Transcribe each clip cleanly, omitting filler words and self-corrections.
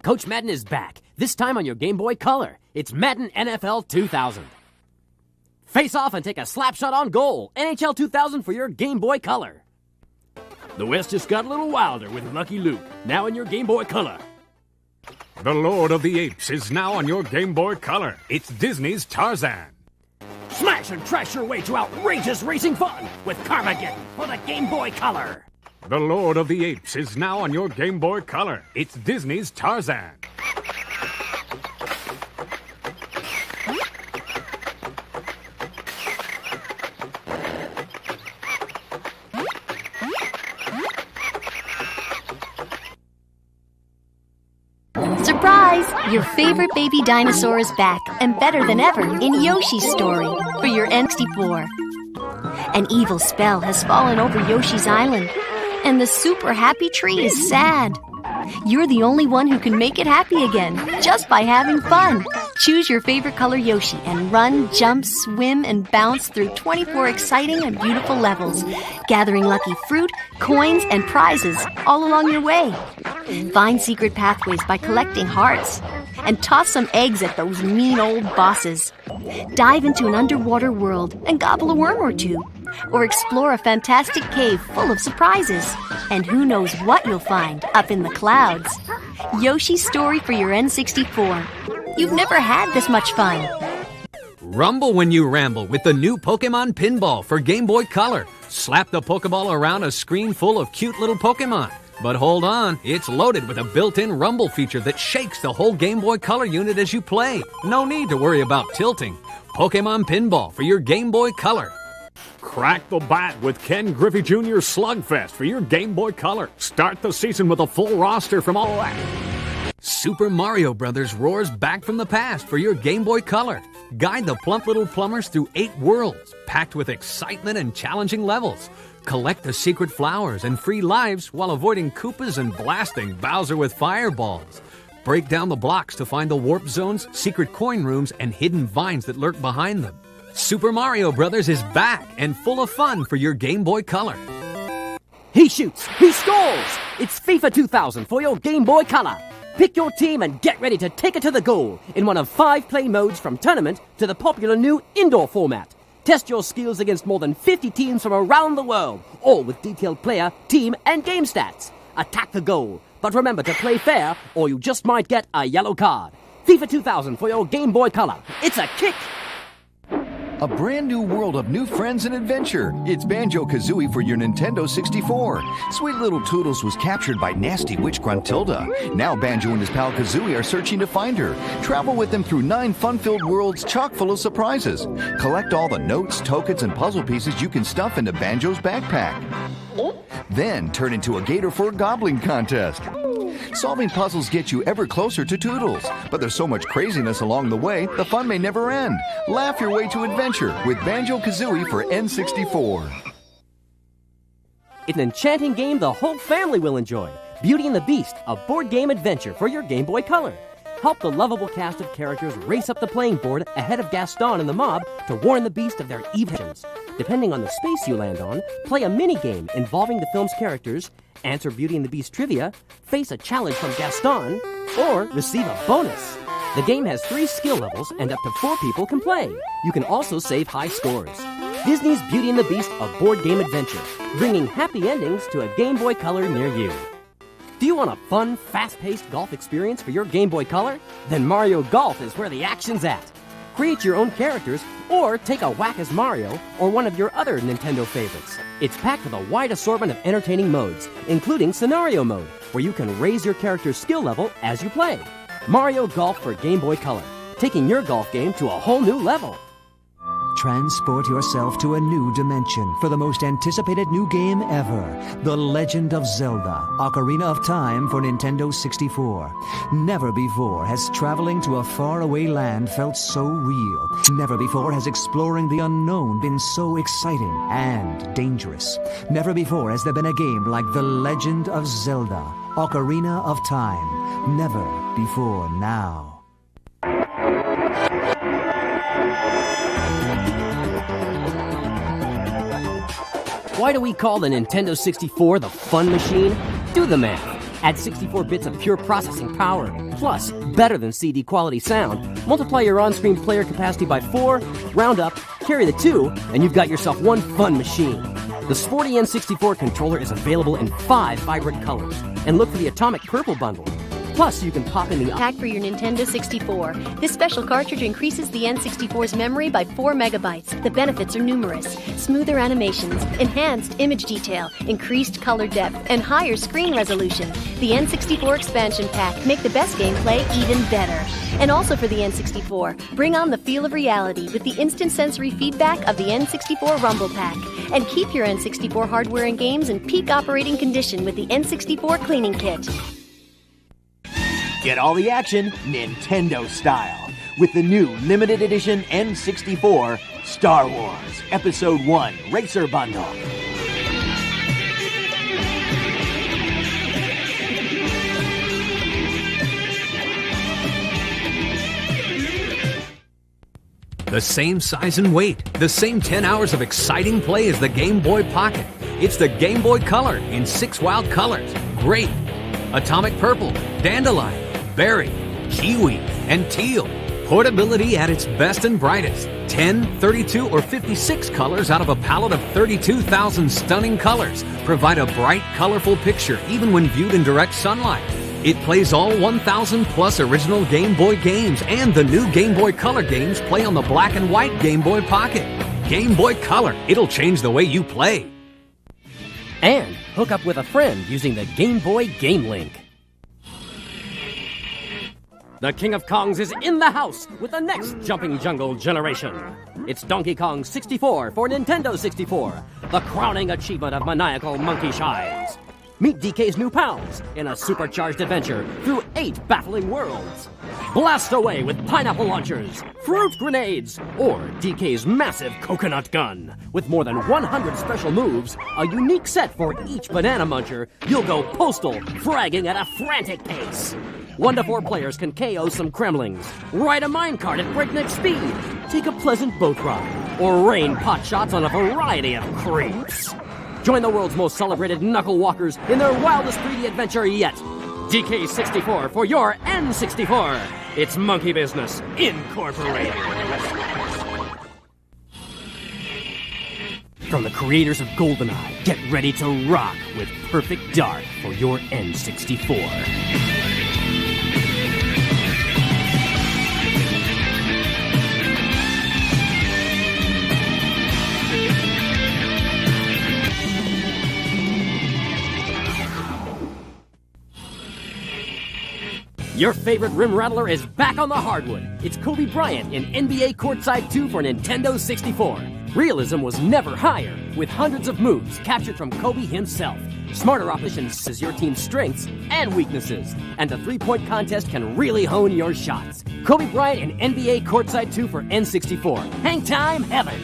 Coach Madden is back, this time on your Game Boy Color. It's Madden NFL 2000. Face off and take a slap shot on goal. NHL 2000 for your Game Boy Color. The West just got a little wilder with Lucky Luke, now in your Game Boy Color. The Lord of the Apes is now on your Game Boy Color. It's Disney's Tarzan. Smash and trash your way to outrageous racing fun with Carmageddon for the Game Boy Color. The Lord of the Apes is now on your Game Boy Color. It's Disney's Tarzan. Surprise! Your favorite baby dinosaur is back, and better than ever, in Yoshi's Story for your N64. An evil spell has fallen over Yoshi's Island, and the super happy tree is sad. You're the only one who can make it happy again, just by having fun. Choose your favorite color Yoshi and run, jump, swim, and bounce through 24 exciting and beautiful levels, gathering lucky fruit, coins, and prizes all along your way. Find secret pathways by collecting hearts, and toss some eggs at those mean old bosses. Dive into an underwater world and gobble a worm or two, or explore a fantastic cave full of surprises. And who knows what you'll find up in the clouds. Yoshi's Story for your N64. You've never had this much fun. Rumble when you ramble with the new Pokemon Pinball for Game Boy Color. Slap the Pokeball around a screen full of cute little Pokemon. But hold on, it's loaded with a built-in rumble feature that shakes the whole Game Boy Color unit as you play. No need to worry about tilting. Pokemon Pinball for your Game Boy Color. Crack the bat with Ken Griffey Jr. Slugfest for your Game Boy Color. Start the season with a full roster from all that. Super Mario Bros. Roars back from the past for your Game Boy Color. Guide the plump little plumbers through 8 worlds, packed with excitement and challenging levels. Collect the secret flowers and free lives while avoiding Koopas and blasting Bowser with fireballs. Break down the blocks to find the warp zones, secret coin rooms, and hidden vines that lurk behind them. Super Mario Bros. Is back and full of fun for your Game Boy Color. He shoots, he scores! It's FIFA 2000 for your Game Boy Color. Pick your team and get ready to take it to the goal in one of 5 play modes from tournament to the popular new indoor format. Test your skills against more than 50 teams from around the world, all with detailed player, team, and game stats. Attack the goal, but remember to play fair or you just might get a yellow card. FIFA 2000 for your Game Boy Color. It's a kick! A brand new world of new friends and adventure. It's Banjo-Kazooie for your Nintendo 64. Sweet little Toodles was captured by nasty witch Gruntilda. Now Banjo and his pal Kazooie are searching to find her. Travel with them through 9 fun-filled worlds chock full of surprises. Collect all the notes, tokens, and puzzle pieces you can stuff into Banjo's backpack. Then turn into a gator for a gobbling contest. Solving puzzles gets you ever closer to Toodles, but there's so much craziness along the way, the fun may never end. Laugh your way to adventure with Banjo-Kazooie for N64. It's an enchanting game the whole family will enjoy. Beauty and the Beast, a board game adventure for your Game Boy Color. Help the lovable cast of characters race up the playing board ahead of Gaston and the mob to warn the Beast of their evils. Depending on the space you land on, play a mini-game involving the film's characters, answer Beauty and the Beast trivia, face a challenge from Gaston, or receive a bonus. The game has 3 skill levels and up to 4 people can play. You can also save high scores. Disney's Beauty and the Beast, a board game adventure, bringing happy endings to a Game Boy Color near you. Do you want a fun, fast-paced golf experience for your Game Boy Color? Then Mario Golf is where the action's at. Create your own characters, or take a whack as Mario or one of your other Nintendo favorites. It's packed with a wide assortment of entertaining modes, including Scenario Mode, where you can raise your character's skill level as you play. Mario Golf for Game Boy Color, taking your golf game to a whole new level. Transport yourself to a new dimension for the most anticipated new game ever, The Legend of Zelda: Ocarina of Time for Nintendo 64. Never before has traveling to a faraway land felt so real. Never before has exploring the unknown been so exciting and dangerous. Never before has there been a game like The Legend of Zelda: Ocarina of Time. Never before now. Why do we call the Nintendo 64 the fun machine? Do the math. Add 64 bits of pure processing power, plus better than CD quality sound. Multiply your on-screen player capacity by 4, round up, carry the 2, and you've got yourself one fun machine. The sporty N64 controller is available in 5 vibrant colors, and look for the Atomic Purple bundle. Plus, you can pop in the Pack for your Nintendo 64. This special cartridge increases the N64's memory by 4 megabytes. The benefits are numerous. Smoother animations, enhanced image detail, increased color depth, and higher screen resolution. The N64 expansion pack make the best gameplay even better. And also for the N64, bring on the feel of reality with the instant sensory feedback of the N64 Rumble Pack. And keep your N64 hardware and games in peak operating condition with the N64 Cleaning Kit. Get all the action Nintendo style with the new limited edition N64 Star Wars Episode 1 Racer Bundle. The same size and weight, the same 10 hours of exciting play as the Game Boy Pocket. It's the Game Boy Color in 6 wild colors. Grape, Atomic Purple, Dandelion, Berry, Kiwi, and Teal. Portability at its best and brightest. 10, 32, or 56 colors out of a palette of 32,000 stunning colors provide a bright, colorful picture even when viewed in direct sunlight. It plays all 1,000 plus original Game Boy games, and the new Game Boy Color games play on the black and white Game Boy Pocket. Game Boy Color, it'll change the way you play. And hook up with a friend using the Game Boy Game Link. The King of Kongs is in the house with the next Jumping Jungle generation. It's Donkey Kong 64 for Nintendo 64, the crowning achievement of maniacal monkey shines. Meet DK's new pals in a supercharged adventure through 8 baffling worlds. Blast away with pineapple launchers, fruit grenades, or DK's massive coconut gun. With more than 100 special moves, a unique set for each banana muncher, you'll go postal, fragging at a frantic pace. 1 to 4 players can KO some Kremlings, ride a minecart at breakneck speed, take a pleasant boat ride, or rain pot shots on a variety of creeps. Join the world's most celebrated knuckle walkers in their wildest 3D adventure yet. DK64 for your N64. It's Monkey Business Incorporated. From the creators of GoldenEye, get ready to rock with Perfect Dark for your N64. Your favorite rim rattler is back on the hardwood. It's Kobe Bryant in NBA Courtside 2 for Nintendo 64. Realism was never higher, with hundreds of moves captured from Kobe himself. Smarter opposition sees your team's strengths and weaknesses, and the three-point contest can really hone your shots. Kobe Bryant in NBA Courtside 2 for N64. Hang time heaven!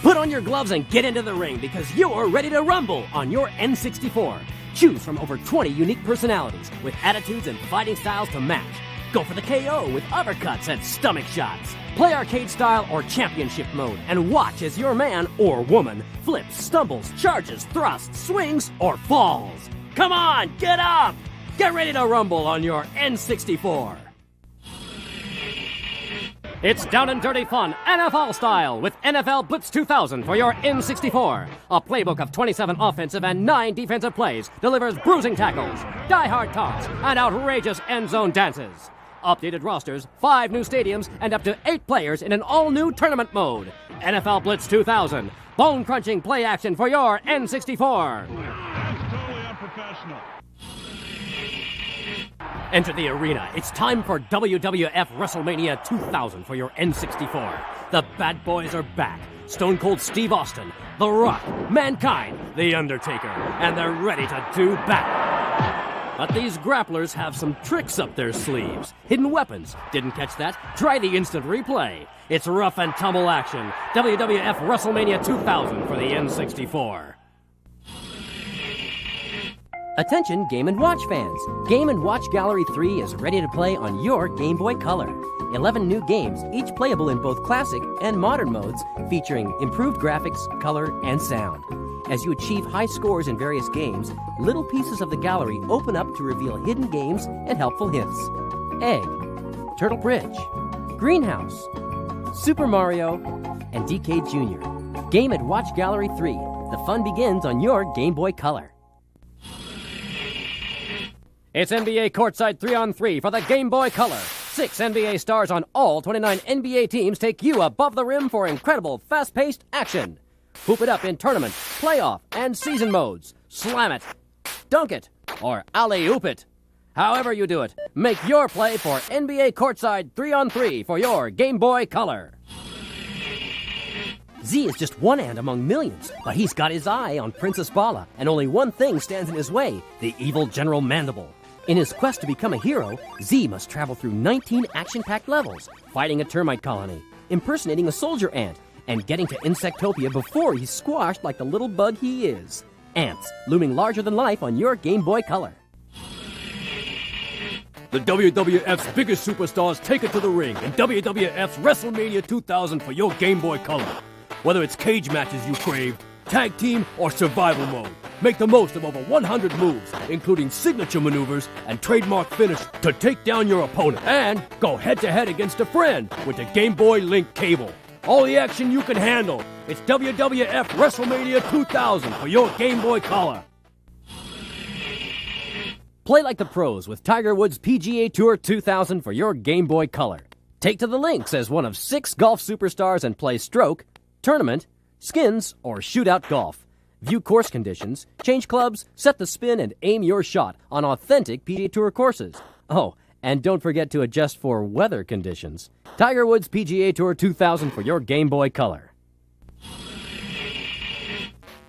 Put on your gloves and get into the ring because you're ready to rumble on your N64. Choose from over 20 unique personalities with attitudes and fighting styles to match. Go for the KO with uppercuts and stomach shots. Play arcade style or championship mode and watch as your man or woman flips, stumbles, charges, thrusts, swings, or falls. Come on, get up! Get ready to rumble on your N64. It's down and dirty fun, NFL style, with NFL Blitz 2000 for your N64. A playbook of 27 offensive and 9 defensive plays delivers bruising tackles, die-hard taunts, and outrageous end zone dances. Updated rosters, 5 new stadiums, and up to 8 players in an all-new tournament mode. NFL Blitz 2000, bone-crunching play action for your N64. Totally unprofessional. Enter the arena. It's time for WWF WrestleMania 2000 for your N64. The bad boys are back. Stone Cold Steve Austin, The Rock, Mankind, The Undertaker, and they're ready to do battle. But these grapplers have some tricks up their sleeves. Hidden weapons. Didn't catch that? Try the instant replay. It's rough and tumble action. WWF WrestleMania 2000 for the N64. Attention Game & Watch fans! Game & Watch Gallery 3 is ready to play on your Game Boy Color. 11 new games, each playable in both classic and modern modes, featuring improved graphics, color, and sound. As you achieve high scores in various games, little pieces of the gallery open up to reveal hidden games and helpful hints. Egg, Turtle Bridge, Greenhouse, Super Mario, and DK Jr. Game & Watch Gallery 3. The fun begins on your Game Boy Color. It's NBA Courtside 3-on-3 for the Game Boy Color. 6 NBA stars on all 29 NBA teams take you above the rim for incredible, fast-paced action. Hoop it up in tournament, playoff, and season modes. Slam it, dunk it, or alley-oop it. However you do it, make your play for NBA Courtside 3-on-3 for your Game Boy Color. Z is just one ant among millions, but he's got his eye on Princess Bala, and only one thing stands in his way, the evil General Mandible. In his quest to become a hero, Z must travel through 19 action-packed levels, fighting a termite colony, impersonating a soldier ant, and getting to Insectopia before he's squashed like the little bug he is. Ants, looming larger than life on your Game Boy Color. The WWF's biggest superstars take it to the ring in WWF's WrestleMania 2000 for your Game Boy Color. Whether it's cage matches you craved, tag team, or survival mode, make the most of over 100 moves, including signature maneuvers and trademark finish to take down your opponent. And go head-to-head against a friend with the Game Boy Link cable. All the action you can handle. It's WWF WrestleMania 2000 for your Game Boy Color. Play like the pros with Tiger Woods PGA Tour 2000 for your Game Boy Color. Take to the links as one of 6 golf superstars and play stroke, tournament, skins, or shootout golf. View course conditions, change clubs, set the spin, and aim your shot on authentic PGA Tour courses. Oh, and don't forget to adjust for weather conditions. Tiger Woods PGA Tour 2000 for your Game Boy Color.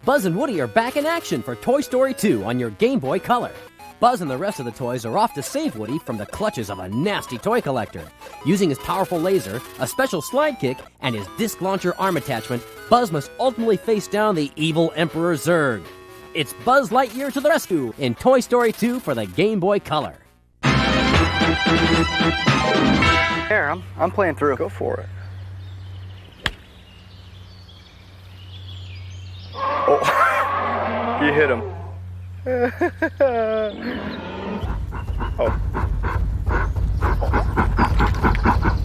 Buzz and Woody are back in action for Toy Story 2 on your Game Boy Color. Buzz and the rest of the toys are off to save Woody from the clutches of a nasty toy collector. Using his powerful laser, a special slide kick, and his disc launcher arm attachment, Buzz must ultimately face down the evil Emperor Zurg. It's Buzz Lightyear to the rescue in Toy Story 2 for the Game Boy Color. Here, I'm playing through. Go for it. Oh, you hit him.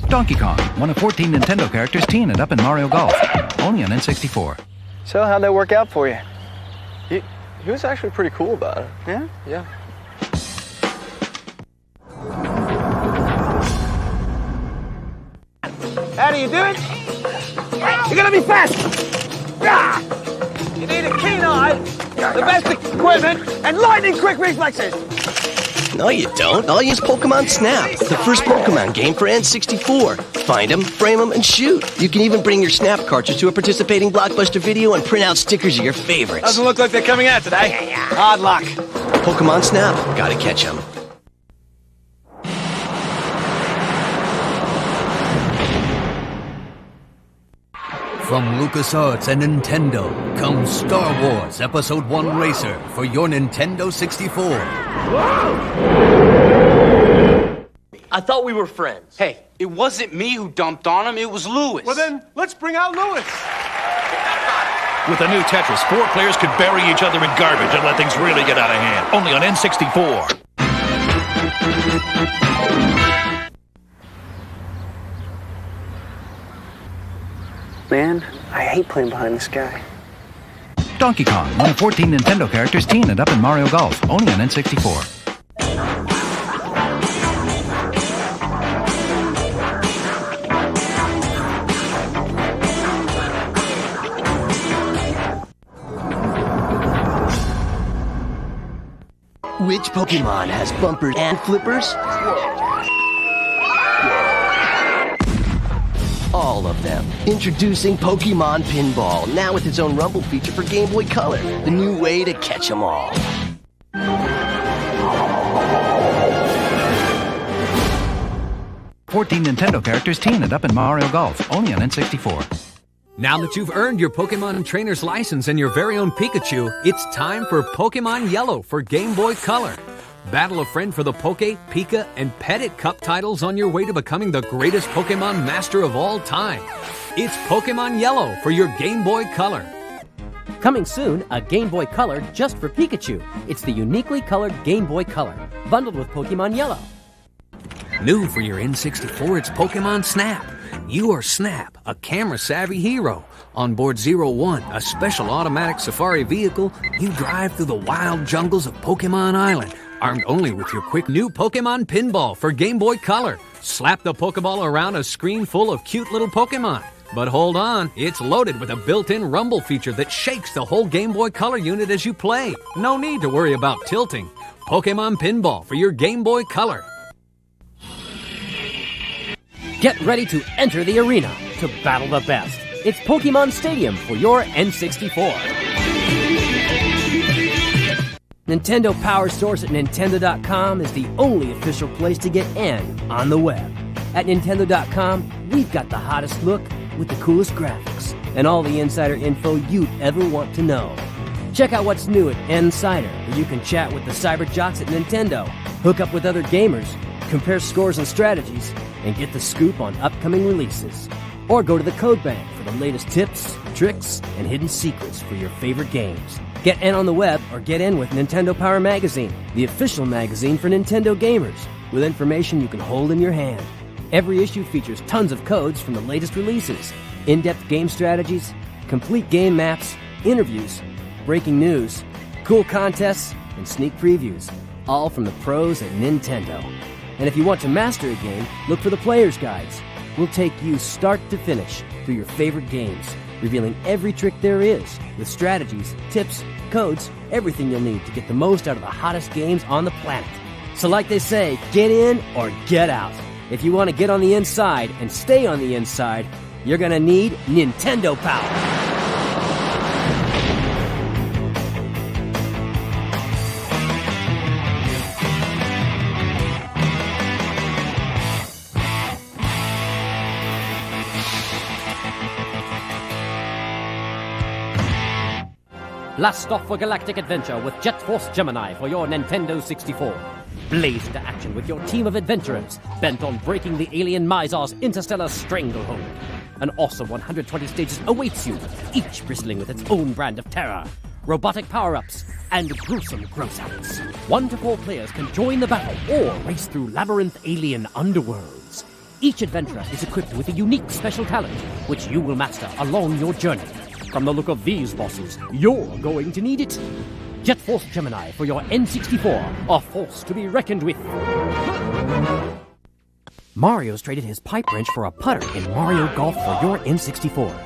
Donkey Kong, one of 14 Nintendo characters teamed up in Mario Golf, only on N64. So how'd that work out for you? He was actually pretty cool about it. Yeah? Yeah. How do you do it? You're gonna be fast! Ah! You need a keen eye, the best equipment, and lightning-quick reflexes! No, you don't. I'll use Pokemon Snap, the first Pokemon game for N64. Find them, frame them, and shoot. You can even bring your Snap cartridge to a participating Blockbuster Video and print out stickers of your favorites. Doesn't look like they're coming out today. Hard luck. Pokemon Snap. Gotta catch them. From LucasArts and Nintendo comes Star Wars Episode 1 Racer for your Nintendo 64. I thought we were friends. Hey, it wasn't me who dumped on him, it was Lewis. Well then, let's bring out Lewis. With the new Tetris, 4 players could bury each other in garbage and let things really get out of hand. Only on N64. Man, I hate playing behind this guy. Donkey Kong, one of 14 Nintendo characters teamed up in Mario Golf, only on N64. Which Pokemon has bumpers and flippers? All of them. Introducing Pokemon Pinball, now with its own Rumble feature for Game Boy Color. The new way to catch them all. 14 Nintendo characters teamed up in Mario Golf, only on N64. Now that you've earned your Pokemon Trainer's license and your very own Pikachu, it's time for Pokemon Yellow for Game Boy Color. Battle a friend for the Poke, Pika, and Pettit Cup titles on your way to becoming the greatest Pokemon master of all time. It's Pokemon Yellow for your Game Boy Color. Coming soon, a Game Boy Color just for Pikachu. It's the uniquely colored Game Boy Color, bundled with Pokemon Yellow. New for your N64, it's Pokemon Snap. You are Snap, a camera-savvy hero. On board 01, a special automatic safari vehicle, you drive through the wild jungles of Pokemon Island, armed only with your quick new Pokemon Pinball for Game Boy Color. Slap the Pokeball around a screen full of cute little Pokemon. But hold on, it's loaded with a built-in rumble feature that shakes the whole Game Boy Color unit as you play. No need to worry about tilting. Pokemon Pinball for your Game Boy Color. Get ready to enter the arena to battle the best. It's Pokemon Stadium for your N64. Nintendo Power Source at Nintendo.com is the only official place to get N on the web. At Nintendo.com, we've got the hottest look with the coolest graphics and all the insider info you'd ever want to know. Check out what's new at Insider, where you can chat with the cyber jocks at Nintendo, hook up with other gamers, compare scores and strategies, and get the scoop on upcoming releases. Or go to the Code Bank for the latest tips, tricks, and hidden secrets for your favorite games. Get N on the web or get in with Nintendo Power Magazine, the official magazine for Nintendo gamers, with information you can hold in your hand. Every issue features tons of codes from the latest releases, in-depth game strategies, complete game maps, interviews, breaking news, cool contests, and sneak previews, all from the pros at Nintendo. And if you want to master a game, look for the Player's Guides. We'll take you start to finish through your favorite games, revealing every trick there is, with strategies, tips, codes, everything you'll need to get the most out of the hottest games on the planet. So like they say, get in or get out. If you want to get on the inside and stay on the inside, you're going to need Nintendo Power. Blast off for galactic adventure with Jet Force Gemini for your Nintendo 64. Blaze into action with your team of adventurers bent on breaking the alien Mizar's interstellar stranglehold. An awesome 120 stages awaits you, each bristling with its own brand of terror, robotic power-ups, and gruesome gross-outs. 1 to 4 players can join the battle or race through labyrinth alien underworlds. Each adventurer is equipped with a unique special talent, which you will master along your journey. From the look of these bosses, you're going to need it. Jet Force Gemini for your N64, a force to be reckoned with. Mario's traded his pipe wrench for a putter in Mario Golf for your N64.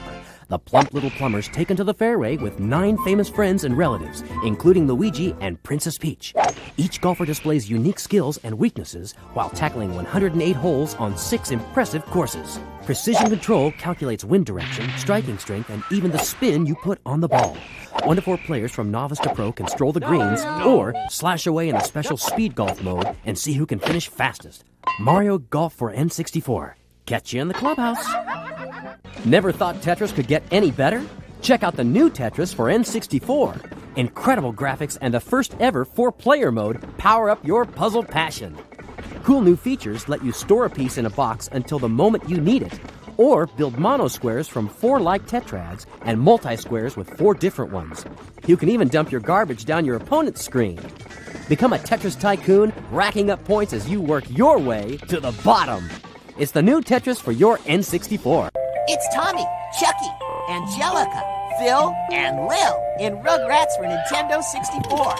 The plump little plumbers taken to the fairway with 9 famous friends and relatives, including Luigi and Princess Peach. Each golfer displays unique skills and weaknesses while tackling 108 holes on 6 impressive courses. Precision control calculates wind direction, striking strength, and even the spin you put on the ball. 1 to 4 players from novice to pro can stroll the greens or slash away in a special speed golf mode and see who can finish fastest. Mario Golf for N64. Catch you in the clubhouse. Never thought Tetris could get any better? Check out the new Tetris for N64. Incredible graphics and the first ever 4-player mode power up your puzzle passion. Cool new features let you store a piece in a box until the moment you need it, or build mono-squares from 4 like tetrads and multi-squares with 4 different ones. You can even dump your garbage down your opponent's screen. Become a Tetris tycoon, racking up points as you work your way to the bottom. It's the new Tetris for your N64. It's Tommy, Chucky, Angelica, Phil, and Lil in Rugrats for Nintendo 64.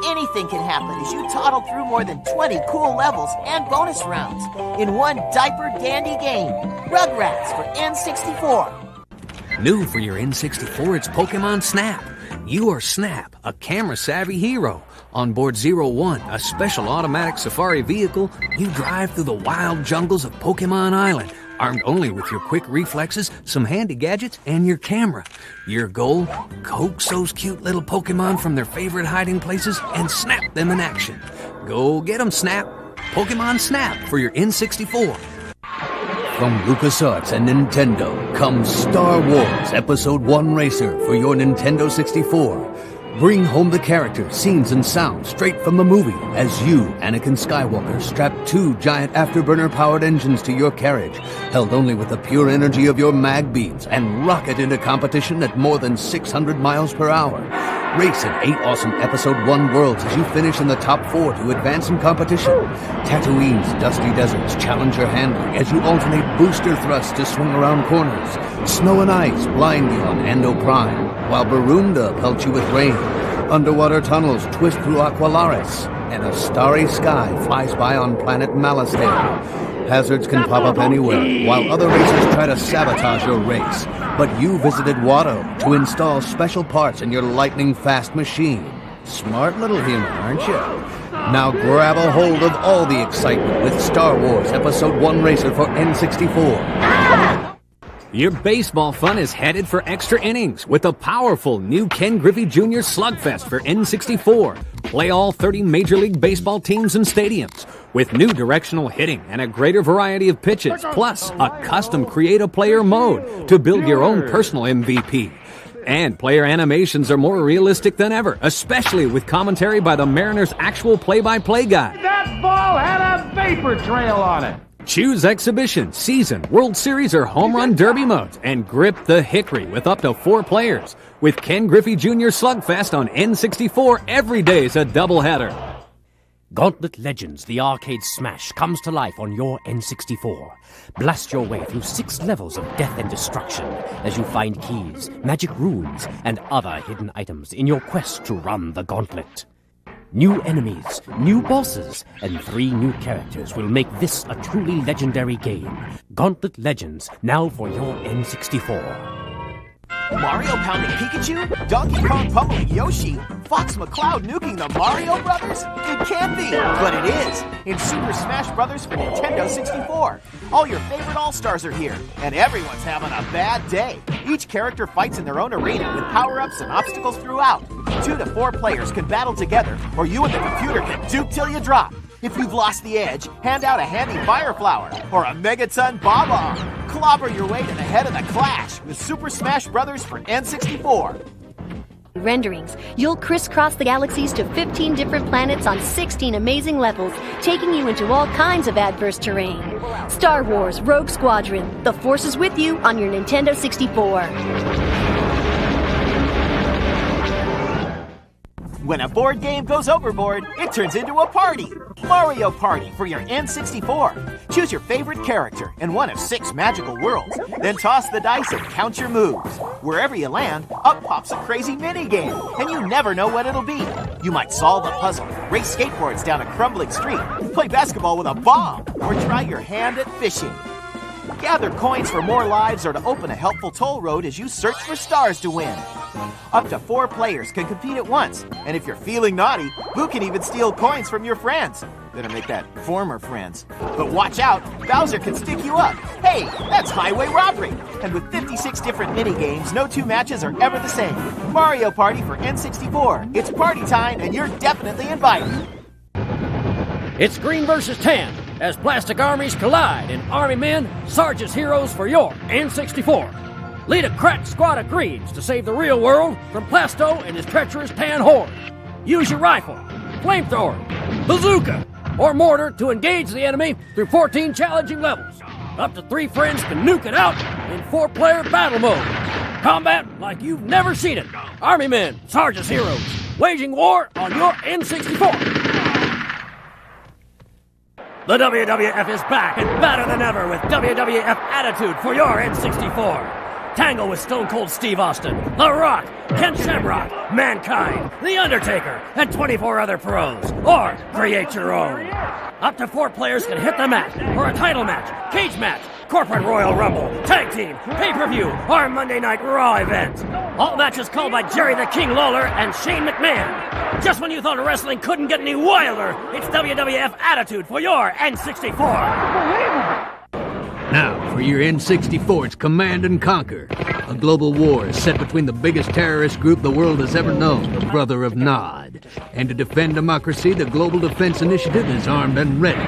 Anything can happen as you toddle through more than 20 cool levels and bonus rounds in one diaper dandy game. Rugrats for N64. New for your N64, it's Pokemon Snap. You are Snap, a camera-savvy hero. On board 01, a special automatic safari vehicle, you drive through the wild jungles of Pokemon Island, armed only with your quick reflexes, some handy gadgets, and your camera. Your goal? Coax those cute little Pokemon from their favorite hiding places and snap them in action. Go get them, Snap. Pokemon Snap for your N64. From LucasArts and Nintendo comes Star Wars Episode 1 Racer for your Nintendo 64. Bring home the characters, scenes, and sounds straight from the movie as you, Anakin Skywalker, strap 2 giant afterburner-powered engines to your carriage, held only with the pure energy of your mag beams, and rocket into competition at more than 600 miles per hour. Race in 8 awesome Episode 1 worlds as you finish in the top 4 to advance in competition. Tatooine's dusty deserts challenge your handling as you alternate booster thrusts to swing around corners. Snow and ice blind you on Ando Prime, while Barunda pelts you with rain. Underwater tunnels twist through Aqualaris, and a starry sky flies by on planet Malastale. Hazards can pop up anywhere, while other racers try to sabotage your race. But you visited Watto to install special parts in your lightning-fast machine. Smart little human, aren't you? Now grab a hold of all the excitement with Star Wars Episode 1 Racer for N64. Your baseball fun is headed for extra innings with the powerful new Ken Griffey Jr. Slugfest for N64. Play all 30 Major League Baseball teams and stadiums with new directional hitting and a greater variety of pitches, plus a custom create-a-player mode to build your own personal MVP. And player animations are more realistic than ever, especially with commentary by the Mariners' actual play-by-play guy. That ball had a vapor trail on it. Choose Exhibition, Season, World Series, or Home Run Derby modes and grip the hickory with up to 4 players. With Ken Griffey Jr. Slugfest on N64, every day's a doubleheader. Gauntlet Legends, the arcade smash, comes to life on your N64. Blast your way through 6 levels of death and destruction as you find keys, magic runes, and other hidden items in your quest to run the gauntlet. New enemies, new bosses, and 3 new characters will make this a truly legendary game. Gauntlet Legends, now for your N64. Mario pounding Pikachu? Donkey Kong pummeling Yoshi? Fox McCloud nuking the Mario Brothers? It can be, but it is. In Super Smash Bros. For Nintendo 64. All your favorite All-Stars are here, and everyone's having a bad day. Each character fights in their own arena with power-ups and obstacles throughout. 2 to 4 players can battle together, or you and the computer can duke till you drop. If you've lost the edge, hand out a handy fire flower or a megaton bomb. Clobber your way to the head of the clash with Super Smash Bros. For N64. Renderings. You'll crisscross the galaxies to 15 different planets on 16 amazing levels, taking you into all kinds of adverse terrain. Star Wars Rogue Squadron. The Force is with you on your Nintendo 64. When a board game goes overboard, it turns into a party. Mario Party for your N64. Choose your favorite character in one of 6 magical worlds. Then toss the dice and count your moves. Wherever you land, up pops a crazy minigame, and you never know what it'll be. You might solve a puzzle, race skateboards down a crumbling street, play basketball with a bomb, or try your hand at fishing. Gather coins for more lives or to open a helpful toll road as you search for stars to win. Up to 4 players can compete at once, and if you're feeling naughty, Boo can even steal coins from your friends. Better make that former friends. But watch out, Bowser can stick you up. Hey, that's highway robbery! And with 56 different mini-games, no 2 matches are ever the same. Mario Party for N64. It's party time, and you're definitely invited. It's green versus tan as plastic armies collide in Army Men, Sarge's heroes for your N64. Lead a crack squad of greens to save the real world from Plasto and his treacherous tan horde. Use your rifle, flamethrower, bazooka, or mortar to engage the enemy through 14 challenging levels. Up to 3 friends can nuke it out in 4-player battle mode. Combat like you've never seen it. Army Men, Sarge's heroes, waging war on your N64. The WWF is back and better than ever with WWF Attitude for your N64. Tangle with Stone Cold Steve Austin, The Rock, Ken Shamrock, Mankind, The Undertaker, and 24 other pros. Or create your own. Up to 4 players can hit the mat for a title match, cage match, corporate Royal Rumble, tag team, pay-per-view, or Monday Night Raw event. All matches called by Jerry the King Lawler and Shane McMahon. Just when you thought wrestling couldn't get any wilder, it's WWF Attitude for your N64. Now, for your N64, it's Command and Conquer. A global war is set between the biggest terrorist group the world has ever known, the Brother of Nod. And to defend democracy, the Global Defense Initiative is armed and ready.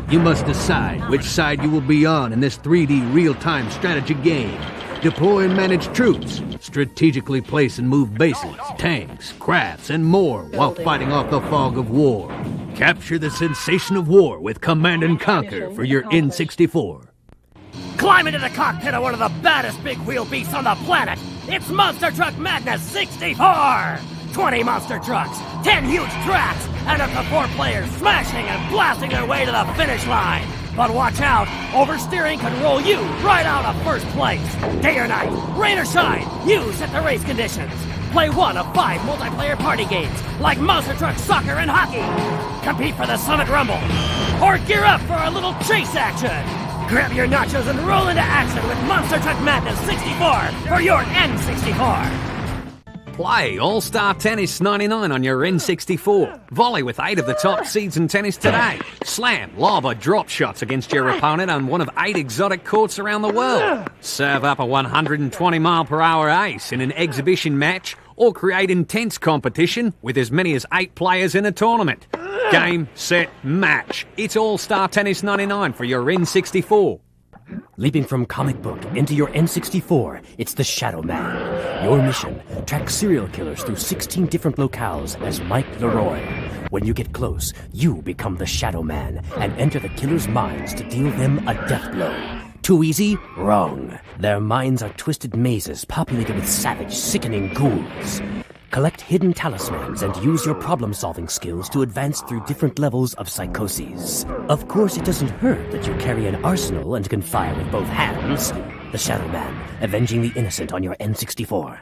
You must decide which side you will be on in this 3D real-time strategy game. Deploy and manage troops, strategically place and move bases, tanks, crafts, and more while fighting off the fog of war. Capture the sensation of war with Command and Conquer for your N64. Climb into the cockpit of one of the baddest big wheel beasts on the planet. It's Monster Truck Madness 64! 20 monster trucks, 10 huge tracks, and up to 4 players smashing and blasting their way to the finish line. But watch out, oversteering can roll you right out of first place. Day or night, rain or shine, you set the race conditions. Play one of 5 multiplayer party games, like Monster Truck Soccer and Hockey. Compete for the Summit Rumble, or gear up for a little chase action. Grab your nachos and roll into action with Monster Truck Madness 64 for your N64. Play All-Star Tennis 99 on your N64. Volley with 8 of the top seeds in tennis today. Slam, lob, or drop shots against your opponent on one of 8 exotic courts around the world. Serve up a 120-mile-per-hour ace in an exhibition match, or create intense competition with as many as 8 players in a tournament. Game, set, match. It's All-Star Tennis 99 for your N64. Leaping from comic book into your N64, it's the Shadow Man. Your mission, track serial killers through 16 different locales as Mike Leroy. When you get close, you become the Shadow Man and enter the killer's minds to deal them a death blow. Too easy? Wrong. Their minds are twisted mazes populated with savage, sickening ghouls. Collect hidden talismans and use your problem-solving skills to advance through different levels of psychoses. Of course, it doesn't hurt that you carry an arsenal and can fire with both hands. The Shadow Man, avenging the innocent on your N64.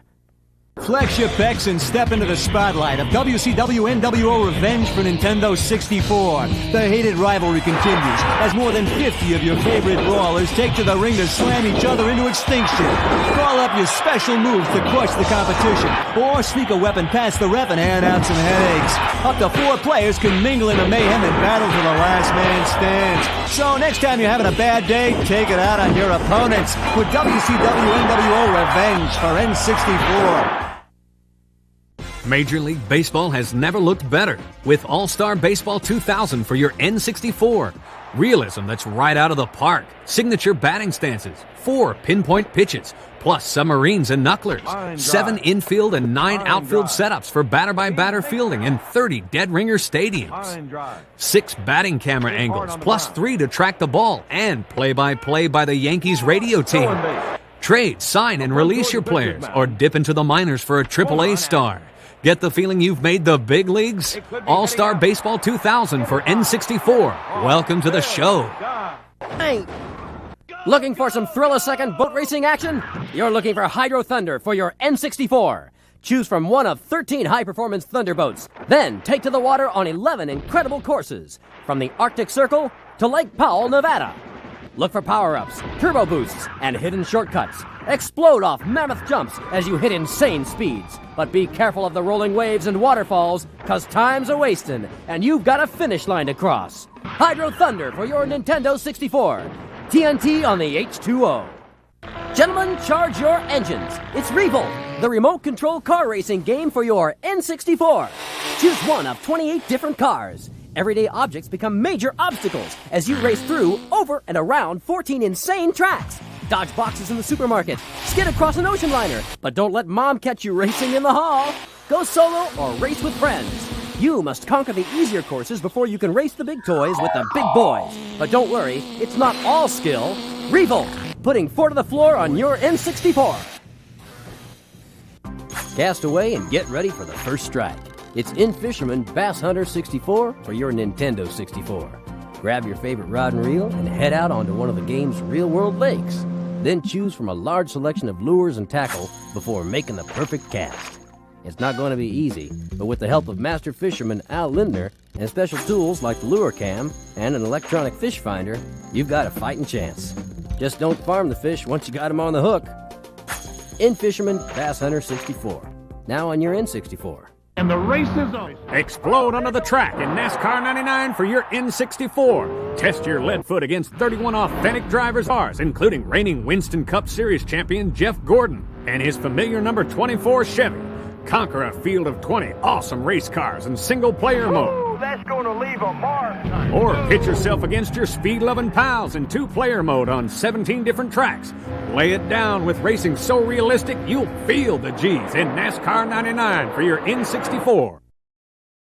Flex your pecs and step into the spotlight of WCW NWO Revenge for Nintendo 64. The hated rivalry continues as more than 50 of your favorite brawlers take to the ring to slam each other into extinction. Call up your special moves to crush the competition, or sneak a weapon past the ref and hand out some headaches. Up to 4 players can mingle in the mayhem and battle to the last man stands. So next time you're having a bad day, take it out on your opponents with WCW NWO Revenge for N64. Major League Baseball has never looked better with All-Star Baseball 2000 for your N64. Realism that's right out of the park. Signature batting stances, 4 pinpoint pitches, plus submarines and knucklers, 7 infield and 9 outfield setups for batter-by-batter fielding and 30 dead ringer stadiums. 6 batting camera angles, plus 3 to track the ball and play-by-play by the Yankees radio team. Trade, sign, and release your players, or dip into the minors for a AAA star. Get the feeling you've made the big leagues? All-Star Baseball 2000 for N64. Welcome to the show. Hey, looking for some thrill-a-second boat racing action? You're looking for Hydro Thunder for your N64. Choose from one of 13 high-performance Thunderboats. Then take to the water on 11 incredible courses, from the Arctic Circle to Lake Powell, Nevada. Look for power-ups, turbo boosts, and hidden shortcuts. Explode off mammoth jumps as you hit insane speeds. But be careful of the rolling waves and waterfalls, cause time's a-wastin', and you've got a finish line to cross. Hydro Thunder for your Nintendo 64. TNT on the H2O. Gentlemen, charge your engines. It's Revolt, the remote control car racing game for your N64. Choose one of 28 different cars. Everyday objects become major obstacles as you race through, over, and around 14 insane tracks. Dodge boxes in the supermarket, skid across an ocean liner, but don't let Mom catch you racing in the hall. Go solo or race with friends. You must conquer the easier courses before you can race the big toys with the big boys. But don't worry, it's not all skill. Revolt, putting 4 to the floor on your N64. Cast away and get ready for the first strike. It's In Fisherman Bass Hunter 64 for your Nintendo 64. Grab your favorite rod and reel and head out onto one of the game's real-world lakes. Then choose from a large selection of lures and tackle before making the perfect cast. It's not going to be easy, but with the help of Master Fisherman Al Lindner and special tools like the Lure Cam and an electronic fish finder, you've got a fighting chance. Just don't farm the fish once you got them on the hook. In Fisherman Bass Hunter 64. Now on your N64. And the race is on. Explode onto the track in NASCAR 99 for your N64. Test your lead foot against 31 authentic drivers' cars, including reigning Winston Cup Series champion Jeff Gordon and his familiar number 24 Chevy. Conquer a field of 20 awesome race cars in single-player mode. That's going to leave a mark. Or pit yourself against your speed-loving pals in two-player mode on 17 different tracks. Lay it down with racing so realistic you'll feel the G's in NASCAR 99 for your N64.